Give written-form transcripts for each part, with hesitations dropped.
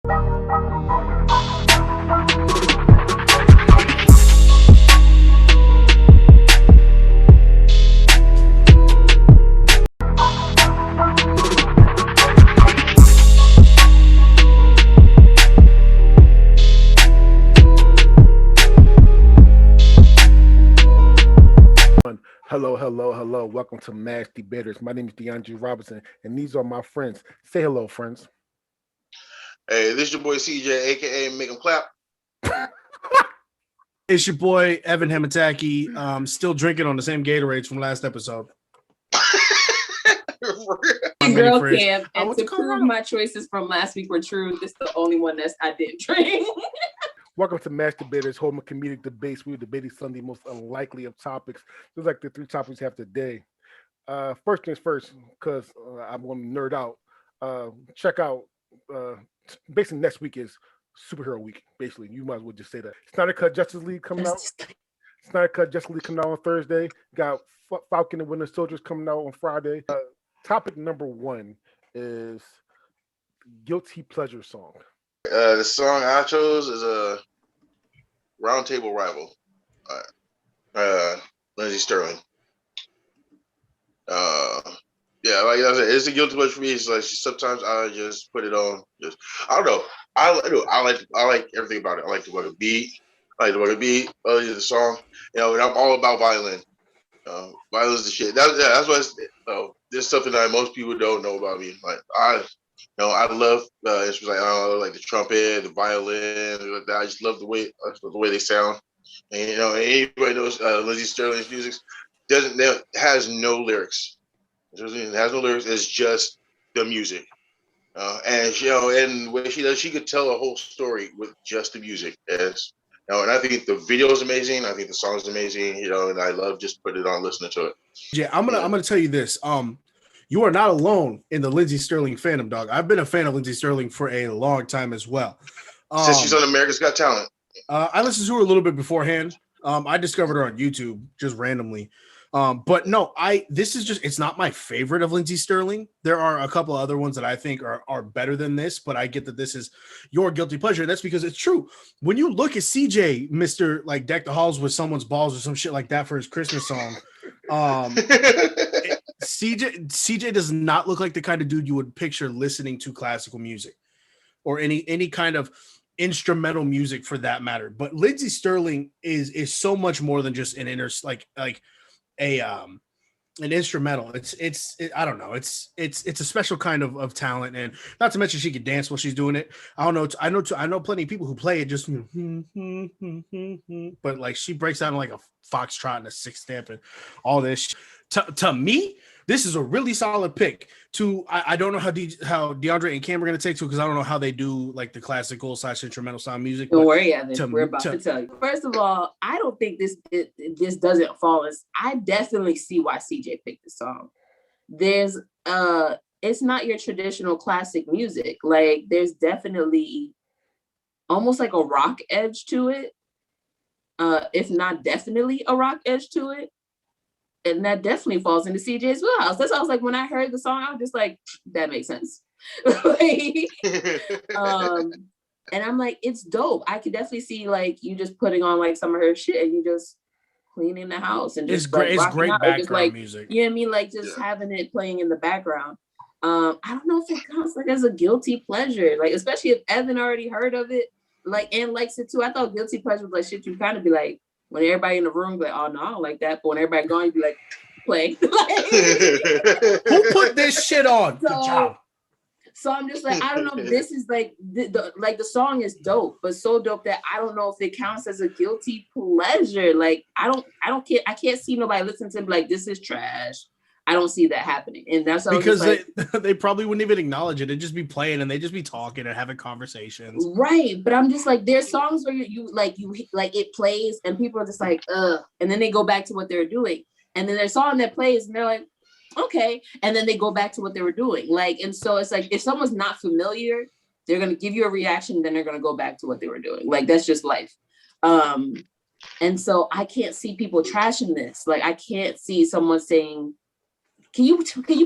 Hello. Welcome to Mass Debaters. My name is DeAndre Robinson, and these are my friends. Say hello, friends. Hey, this is your boy CJ, aka Make 'em Clap. It's your boy Evan Hamataki, still drinking on the same Gatorades from last episode. Girl camp, and to prove my choices from last week were true, this is the only one that I didn't drink. Welcome to Mass Debaters, home of comedic debates. We're debating some of the most unlikely of topics, just like the three topics we have today. First things first, because I'm going to nerd out. Check out, basically next week is Superhero Week. Basically, you might as well just say that. Snyder Cut Justice League coming out. Snyder Cut Justice League coming out on Thursday. Got Falcon and Winter Soldiers coming out on Friday. Topic number one is guilty pleasure song. The song I chose is a Roundtable rival. Lindsey Sterling. Yeah, like I said, it's a guilty pleasure for me. It's like sometimes I just put it on. I don't know. I like everything about it. I like the way it beat. I like the way it beat. I like the song. And I'm all about violin. Violin's the shit. That's why there's something that most people don't know about me. Like I love instruments like the trumpet, the violin, like that. I just love the way they sound. And anybody knows Lindsey Sterling's music has no lyrics. It has no lyrics. It's just the music. And what she does, she could tell a whole story with just the music. And I think the video is amazing. I think the song is amazing. And I love just putting it on, listening to it. Yeah, I'm gonna tell you this. You are not alone in the Lindsey Sterling fandom, dog. I've been a fan of Lindsey Sterling for a long time as well. Since she's on America's Got Talent. I listened to her a little bit beforehand. I discovered her on YouTube just randomly. But no, it's not my favorite of Lindsey Sterling. There are a couple other ones that I think are better than this, but I get that this is your guilty pleasure. And that's because it's true. When you look at CJ, Mr. like Deck the Halls with Someone's Balls or some shit like that for his Christmas song, CJ does not look like the kind of dude you would picture listening to classical music or any kind of instrumental music for that matter. But Lindsey Sterling is so much more than just an an instrumental. I don't know. It's a special kind of talent, and not to mention she can dance while she's doing it. I know plenty of people who play it just but like she breaks down like a foxtrot and a six stamp and all this. To me, this is a really solid pick. I don't know how DeAndre and Cam are going to take to it because I don't know how they do like the classical / instrumental sound music. Don't worry, Evan. We're about to tell you. First of all, I don't think this doesn't fall as. I definitely see why CJ picked this song. There's it's not your traditional classic music. Like there's definitely almost like a rock edge to it. If not definitely a rock edge to it. And that definitely falls into CJ's wheelhouse. That's why I was like, when I heard the song, I was just like, that makes sense. And I'm like, it's dope. I could definitely see like you just putting on like some of her shit and you just cleaning the house and just it's great background just, like, music. You know what I mean? Like just having it playing in the background. I don't know if it counts like as a guilty pleasure, like especially if Evan already heard of it, like and likes it too. I thought guilty pleasure was like shit you kind of be like. When everybody in the room be like, oh no, I don't like that. But when everybody gone, you be like, play. Who put this shit on? Good job. So I'm just like, I don't know if this is like the song is dope, but so dope that I don't know if it counts as a guilty pleasure. Like I can't see nobody listen to it like this is trash. I don't see that happening. And that's because they probably wouldn't even acknowledge it. They'd just be playing and they'd just be talking and having conversations. Right. But I'm just like, there's songs where you it plays and people are just like, ugh. And then they go back to what they're doing. And then there's a song that plays and they're like, okay. And then they go back to what they were doing. Like, and so it's like, if someone's not familiar, they're going to give you a reaction, then they're going to go back to what they were doing. Like, that's just life. And so I can't see people trashing this. Like, I can't see someone saying, Can you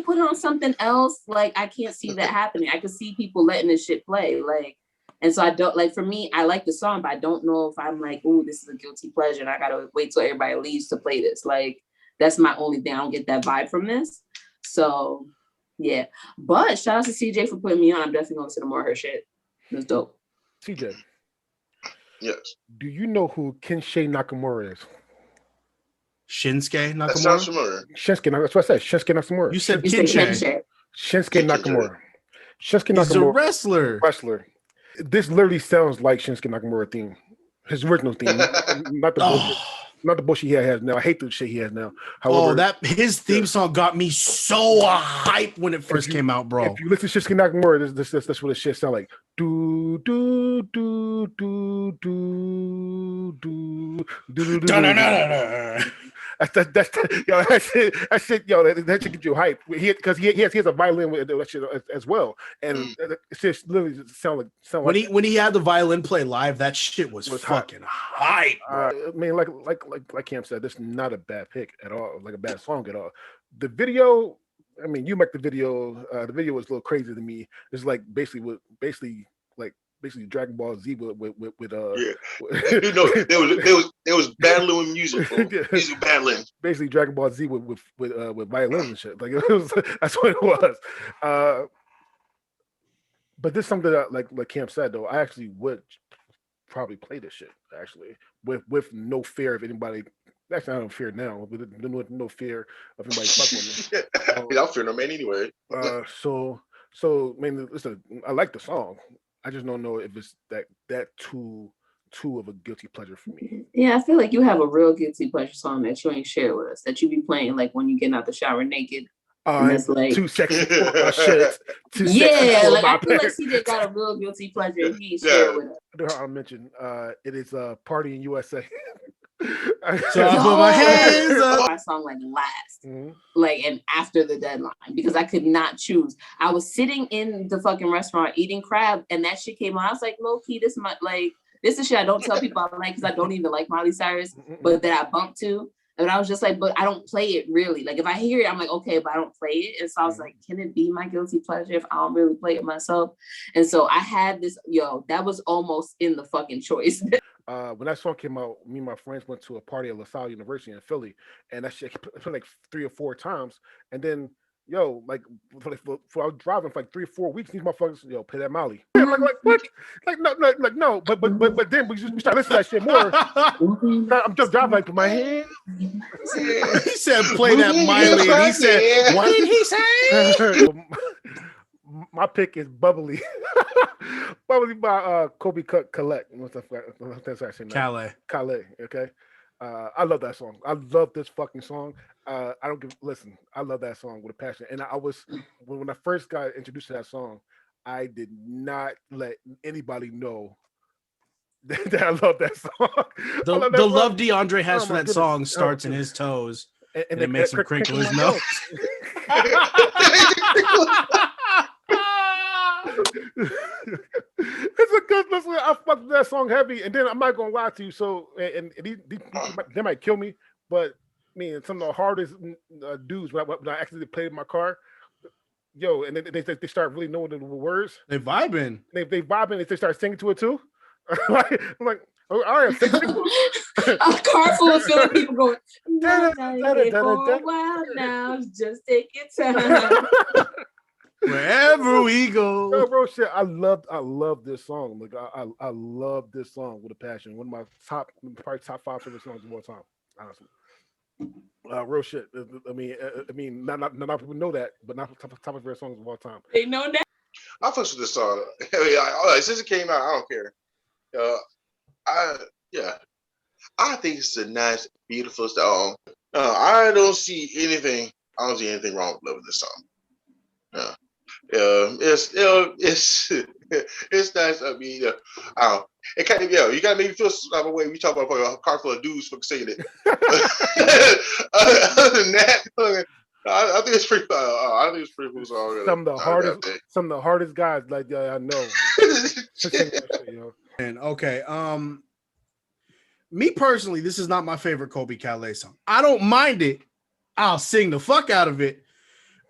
put it on something else? Like, I can't see that happening. I can see people letting this shit play. Like, And so I don't like, for me, I like the song, but I don't know if I'm like, oh, this is a guilty pleasure and I gotta wait till everybody leaves to play this. Like, that's my only thing. I don't get that vibe from this. So yeah. But shout out to CJ for putting me on. I'm definitely gonna listen to more of her shit. It was dope. CJ. Yes. Do you know who Kensei Nakamura is? Shinsuke That sounds Nakamura. familiar. Shinsuke. That's what I said. Shinsuke Nakamura. You said You said Kinsey. Shinsuke Nakamura. Shinsuke He's a Nakamura. wrestler. This literally sounds like Shinsuke Nakamura theme. His original theme, not the bullshit. Not the bullshit he has now. I hate the shit he has now. However, that his theme song got me so hyped when it first came out, bro. If you listen to Shinsuke Nakamura, that's what the shit sound like. Do do do do do do do do. That's yo. That shit. Yo, that should get you hyped. Because he has a violin with that shit as well, and it just literally sound like when he had the violin play live, that shit was fucking hype. I mean, like Cam said, this is not a bad pick at all, like a bad song at all. The video, I mean, you make the video. The video was a little crazy to me. It's like basically Dragon Ball Z with yeah. You know, there was battling with music, bro. Music battling. Basically Dragon Ball Z with violins and shit. Like that's what it was. But this is something that like Cam said though, I actually would probably play this shit actually with no fear of anybody. Actually, I don't fear now, with no fear of anybody fucking with me. I don't fear no man anyway. So I mean, listen, I like the song. I just don't know if it's that too of a guilty pleasure for me. Yeah, I feel like you have a real guilty pleasure song that you ain't shared with us, that you be playing like when you get out the shower naked. And it's like too sexy for my shit. Yeah, like I feel like CJ got a real guilty pleasure and he ain't shared with us. I'll mention it is Party in USA. So I put my hands up. My song like last, like and after the deadline because I could not choose. I was sitting in the fucking restaurant eating crab and that shit came on. I was like, low key, this is shit I don't tell people I like because I don't even like Miley Cyrus, but that I bumped to. And I was just like, but I don't play it really. Like if I hear it, I'm like, okay, but I don't play it. And so I was like, can it be my guilty pleasure if I don't really play it myself? And so I had this, that was almost in the fucking choice. When that song came out, me and my friends went to a party at LaSalle University in Philly, and that shit played like 3 or 4 times. And then, like for I was driving for like 3 or 4 weeks, these motherfuckers, play that Molly. I'm like what? Like no. But then we start listening to that shit more. I'm just driving like my hand. He said play that Miley, and he said, what did he say? My pick is Bubbly. Bubbly by Kobe Collette. That's actually Calais. Okay. I love that song. I love this fucking song. I love that song with a passion. And I was when I first got introduced to that song, I did not let anybody know that I love that song. The love DeAndre has for that song starts in his toes, and it makes him crinkle his nose. It's a good listen. I fucked that song heavy, and then I'm not gonna lie to you. So, and they might kill me, but some of the hardest dudes when I actually played in my car, and then they start really knowing the words. They vibing. They vibing. They start singing to it too. I'm like, all right, a car full of Philly people going, for a while now, just take your time. Wherever we go, bro, shit. I love this song. Like I love this song with a passion. One of my top 5 favorite songs of all time. Honestly, real shit. I mean, not people know that, but not top favorite songs of all time. They know that. I fucks with this song. Since it came out, I don't care. I think it's a nice, beautiful song. I don't see anything wrong with loving this song. It's nice. I mean, it kind of you gotta make me feel some type of way. We talk about a car full of dudes for singing it. Other than that, I think it's pretty. I think it's pretty cool song. Some of the hardest guys like I know. And okay, me personally, this is not my favorite Kobe Calais song. I don't mind it. I'll sing the fuck out of it.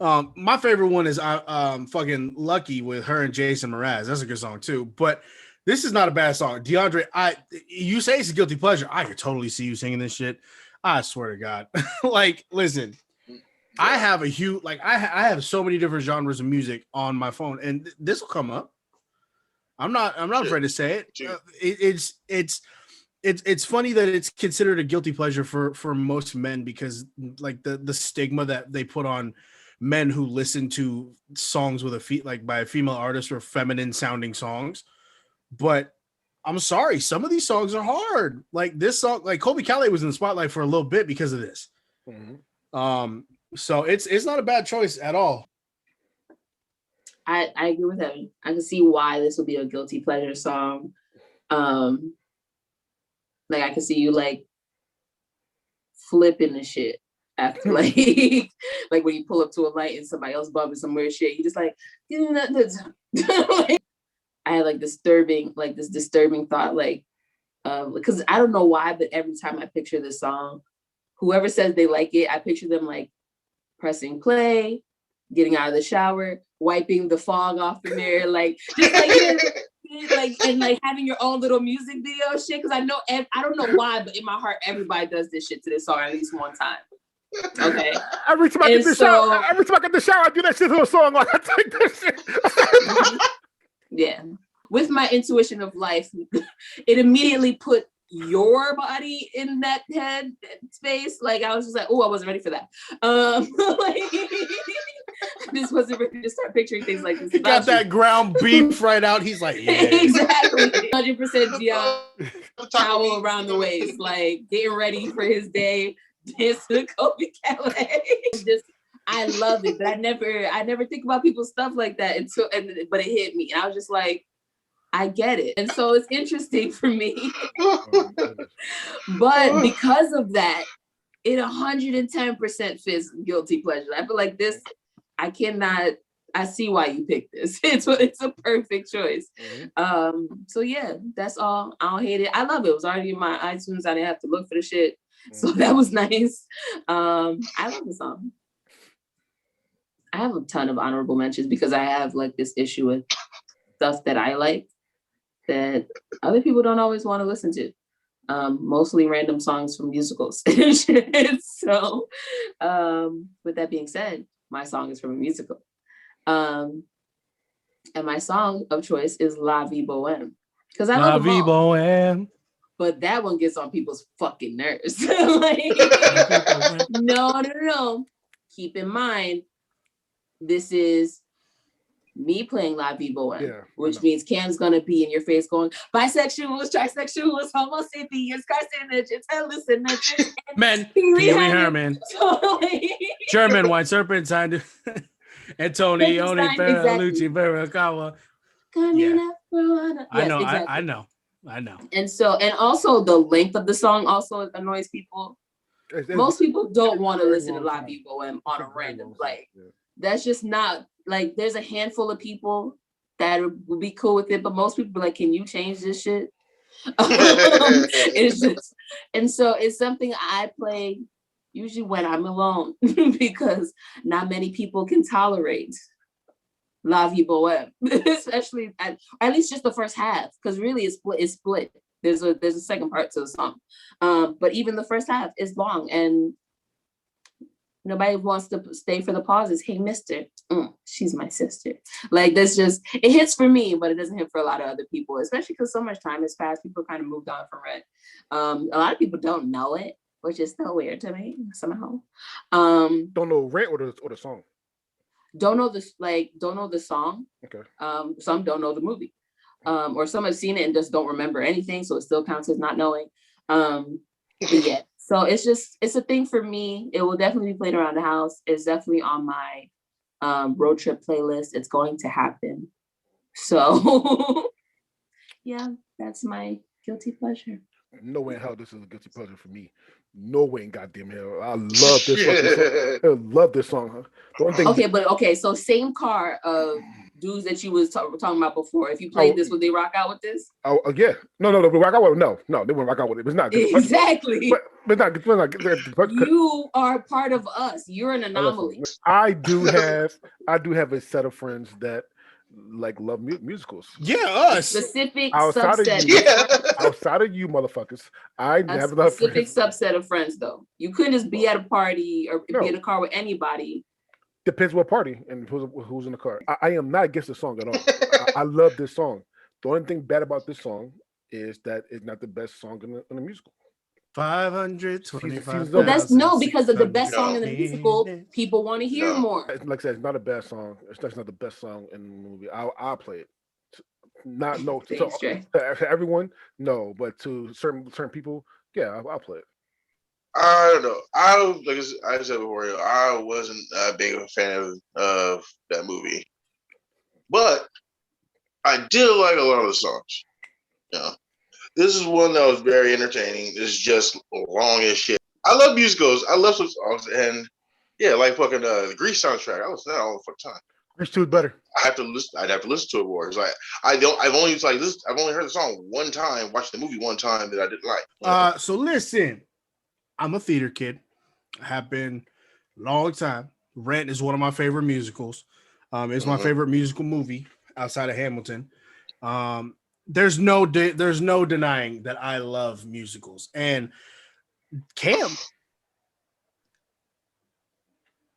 My favorite one is fucking Lucky with her and Jason Mraz. That's a good song too. But This is not a bad song, DeAndre. You say it's a guilty pleasure. I could totally see you singing this shit. I swear to God. Like, listen, I have a huge I have so many different genres of music on my phone, and this will come up. I'm not afraid to say it. It's funny that it's considered a guilty pleasure for most men because like the stigma that they put on men who listen to songs with by a female artist or feminine sounding songs. But I'm sorry, some of these songs are hard. Like this song, like Colby Calais was in the spotlight for a little bit because of this. Mm-hmm. So it's not a bad choice at all. I agree with him. I can see why this would be a guilty pleasure song. Like I can see you like flipping the shit after like like when you pull up to a light and somebody else bumping some weird shit. You just like, I had like this disturbing thought, like because I don't know why, but every time I picture this song, whoever says they like it, I picture them like pressing play, getting out of the shower, wiping the fog off the mirror, like just like and like having your own little music video shit. Because I don't know why, but in my heart, everybody does this shit to this song at least one time. Okay. Every time I get the shower, I do that shit to a song. Like I take this shit. Yeah. With my intuition of life, it immediately put your body in that head space. Like I was just like, oh, I wasn't ready for that. Like I just wasn't ready to start picturing things like this. He got that ground beef right out. He's like, yeah. Exactly. 100% Gian towel around the waist, like getting ready for his day. Dance to Colby Calais. I love it, but I never think about people's stuff like that but it hit me, and I was just like, I get it, and so it's interesting for me. But because of that, it 110% fits guilty pleasure. I feel like this. I see why you picked this. It's a perfect choice. Mm-hmm. So yeah, that's all. I don't hate it. I love it. It was already in my iTunes. I didn't have to look for the shit. So that was nice. I love the song. I have a ton of honorable mentions because I have like this issue with stuff that I like that other people don't always want to listen to. Mostly random songs from musicals. So with that being said, my song is from a musical. And my song of choice is La Vie Boheme. Because I love La Vie Boheme. But that one gets on people's fucking nerves. Like, no. Keep in mind, this is me playing La Vie Boheme, which means Cam's gonna be in your face going, bisexuals, trisexuals, homo sapiens, carcinogens, hallucinogens, men, Pee Wee Herman, German wine serpentine, Antonio, Lucci, Barakawa. I know. And also the length of the song also annoys people. Most people don't want to listen to La Vie Boheme on a random, like, that's just not, like, there's a handful of people that would be cool with it, but most people be like, can you change this shit? It's just, and so it's something I play usually when I'm alone because not many people can tolerate La Vie Boheme, especially at least just the first half, because really it's split. There's a second part to the song, but even the first half is long, and nobody wants to stay for the pauses. Hey, mister, she's my sister. Like, that's just, it hits for me, but it doesn't hit for a lot of other people, especially because so much time has passed. People kind of moved on from it. A lot of people don't know it, which is still weird to me somehow. Don't know Rent or the song. Don't know the song. Okay. Some don't know the movie. Or some have seen it and just don't remember anything, so it still counts as not knowing. But yeah, so it's a thing for me. It will definitely be played around the house. It's definitely on my road trip playlist. It's going to happen. So yeah, that's my guilty pleasure. No way in hell this is a guilty pleasure for me. No way in goddamn hell. I love this fucking song. I love this song. Huh? So same car of dudes that you was talking about before. If you played this, would they rock out with this? Oh yeah. No, they rock out with it. No, they wouldn't rock out with it. It's not good. Exactly. But it's not. You are part of us. You're an anomaly. I do have a set of friends that like love musicals. Yeah, A us. specific Outside of subset. you, Yeah. outside of you, motherfuckers, I A have enough specific friends. subset of friends, though. You couldn't just be at a party or be in No. a car with anybody. Depends what party and who's in the car. I am not against the song at all. I love this song. The only thing bad about this song is that it's not the best song in the musical. 525. But that's because of the best song No. in the musical. People want to hear No. more. Like I said, it's not a bad song. It's not the best song in the movie. I'll play it. Not no Thanks, Jay. to everyone, no, but to certain people, yeah, I'll play it. I don't know. Like I said before, I wasn't a big of a fan of that movie, but I did like a lot of the songs. You know, this is one that was very entertaining. It's just long as shit. I love musicals. I love some songs, and yeah, like fucking the Grease soundtrack. I listen to that all the fucking time. Grease 2 is better. I'd have to listen to it more. It's like I've only heard the song one time, watched the movie one time that I didn't like. So listen, I'm a theater kid. I have been a long time. Rent is one of my favorite musicals. It's my favorite musical movie outside of Hamilton. There's no denying that I love musicals. And Cam,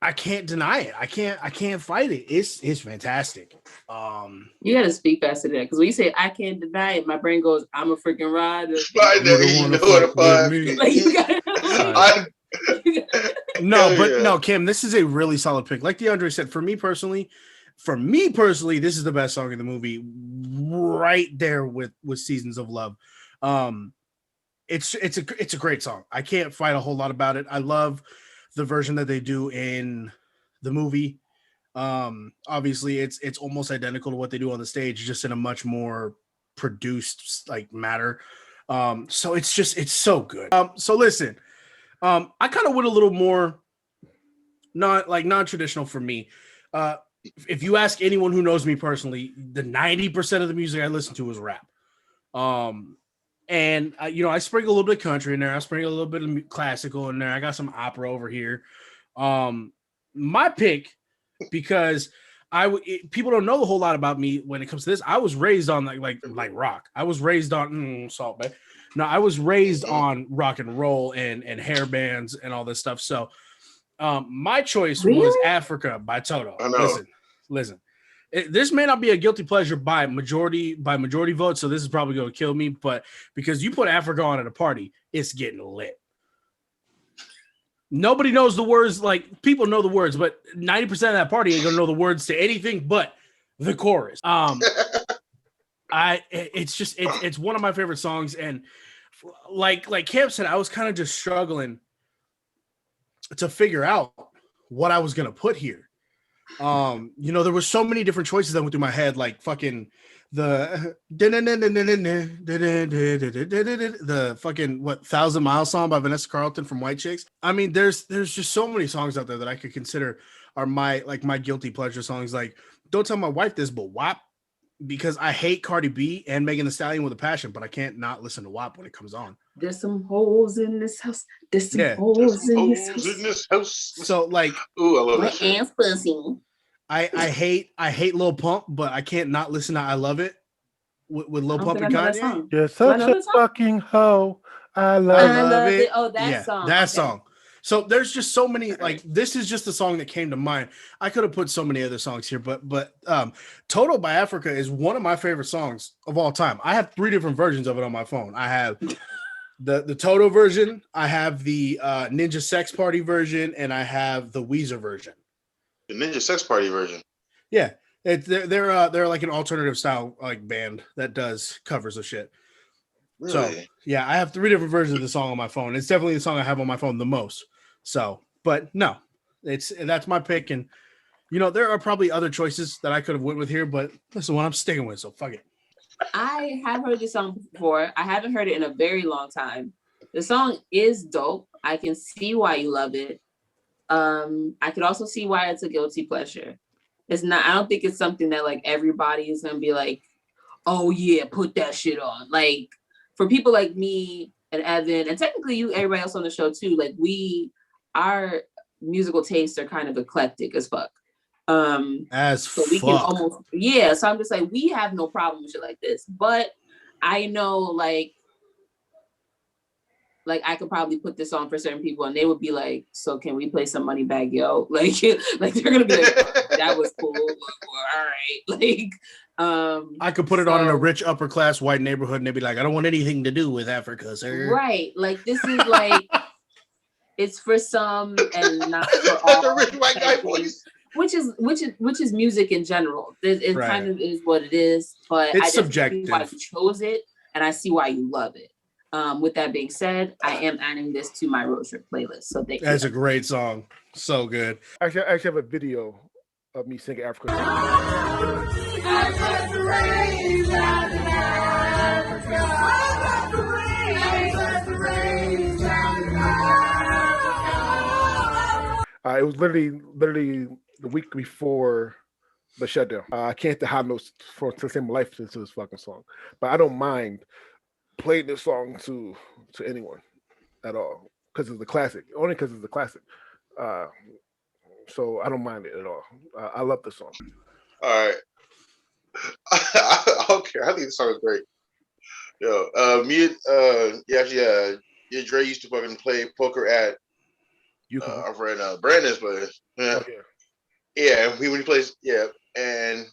I can't deny it. I can't fight it. It's fantastic. You gotta speak faster than that, because when you say I can't deny it, my brain goes, I'm a freaking rider. Right there, you know what I'm Like, you gotta No, Kim, this is a really solid pick. Like DeAndre said, for me personally, this is the best song in the movie, right there with Seasons of Love. It's a great song. I can't fight a whole lot about it. I love the version that they do in the movie. Obviously it's almost identical to what they do on the stage, just in a much more produced like matter. So it's so good. So listen, I kind of went a little more non-traditional for me. If you ask anyone who knows me personally, the 90% of the music I listen to is rap. And I sprinkle a little bit of country in there. I sprinkle a little bit of classical in there. I got some opera over here. My pick, because people don't know a whole lot about me when it comes to this. I was raised on like rock. I was raised on Salt Bay. No, I was raised on rock and roll and hair bands and all this stuff. So my choice was Africa by Toto. I know. Listen. This may not be a guilty pleasure by majority vote, so this is probably going to kill me. But because you put Africa on at a party, it's getting lit. Nobody knows the words. Like, people know the words, but 90% of that party ain't going to know the words to anything but the chorus. It's one of my favorite songs, and like Cam said, I was kind of just struggling to figure out what I was going to put here. There were so many different choices that went through my head, like fucking the fucking 1,000 Mile song by Vanessa Carlton from White Chicks. I mean, there's just so many songs out there that I could consider are my guilty pleasure songs. Like, Don't Tell My Wife This, but WAP, because I hate Cardi B and Megan Thee Stallion with a passion, but I can't not listen to WAP when it comes on. There's some holes in this house. There's some holes in this house. So like, ooh, I love that shit. I hate Lil Pump, but I can't not listen to I Love It with Lil Pump and Kanye. You're such a fucking hoe. I love it. Oh, that song. That song. So there's just so many, like, this is just the song that came to mind. I could have put so many other songs here, but Toto by Africa is one of my favorite songs of all time. I have 3 different versions of it on my phone. I have the Toto version, I have the Ninja Sex Party version, and I have the Weezer version. The Ninja Sex Party version. Yeah, they're like an alternative style like band that does covers of shit. Really? So yeah, I have 3 different versions of the song on my phone. It's definitely the song I have on my phone the most. So, but no, that's my pick. And there are probably other choices that I could have went with here, but this is what I'm sticking with. So fuck it. I have heard this song before. I haven't heard it in a very long time. The song is dope. I can see why you love it. I could also see why it's a guilty pleasure. It's not. I don't think it's something that like everybody is gonna be like, oh yeah, put that shit on. Like, for people like me and Evan, and technically you, everybody else on the show too, like our musical tastes are kind of eclectic as fuck. As so we can almost so I'm just like, we have no problem with shit like this. But I know like I could probably put this on for certain people and they would be like, so can we play some Money Bag Yo? Like they're gonna be like, that was cool. All right. Like I could put it on in a rich upper class white neighborhood and they'd be like, I don't want anything to do with Africa, sir. Right. Like this is like it's for some and not for all. The rich white guy voice. Which is music in general. It Right. kind of is what it is, but It's I subjective. See why you chose it, and I see why you love it. With that being said, I am adding this to my road trip playlist. So thank you. That's a great song. So good. Actually, I actually have a video of me singing Africa. It was literally the week before the shutdown. I can't hit the high notes to save my life to this fucking song, but I don't mind playing this song to anyone at all because it's a classic. Only because it's a classic. So I don't mind it at all. I love this song. All right. I don't care. I think the song is great. Yo, Dre used to fucking play poker at our friend Brandon's place. Yeah. Oh, Yeah, when he plays, and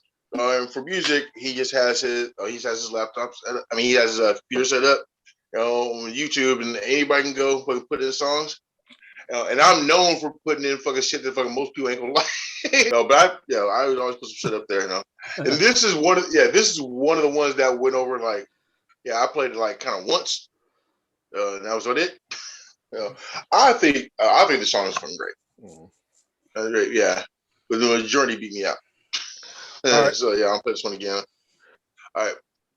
for music, he just has his laptop. He has his computer set up, on YouTube, and anybody can go put in songs. And I'm known for putting in fucking shit that fucking most people ain't gonna like. But I would always put some shit up there, And this is one of the ones that went over like, I played it like kind of once, and that was what it. I think the song is fucking great. Mm-hmm. Great, yeah. But the Journey beat me out. Right. So I'll play this one again. All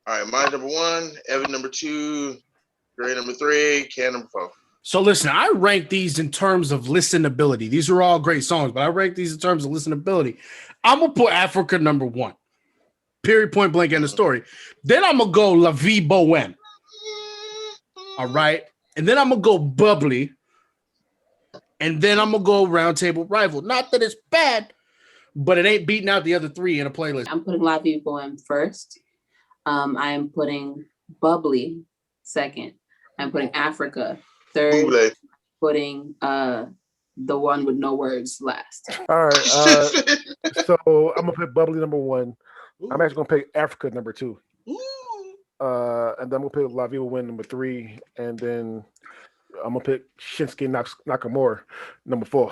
right. Mine number 1, Evan number 2, Gray number 3, Can number 4. So listen, I rank these in terms of listenability. These are all great songs, but I rank these in terms of listenability. I'm gonna put Africa number 1. Period, point blank, end of story. Then I'm gonna go La Vie Boheme. All right. And then I'm gonna go Bubbly. And then I'm gonna go Roundtable Rival. Not that it's bad, but it ain't beating out the other 3 in a playlist. I'm putting La Vie Boheme first. I am putting Bubbly second. I'm putting Africa third. Bubbly. Putting the one with no words last. All right. So I'm gonna put Bubbly number 1. I'm actually gonna pick Africa number 2. And then I'm gonna pick La Vie Boheme number 3, and then I'm gonna pick Shinsuke Nakamura number 4.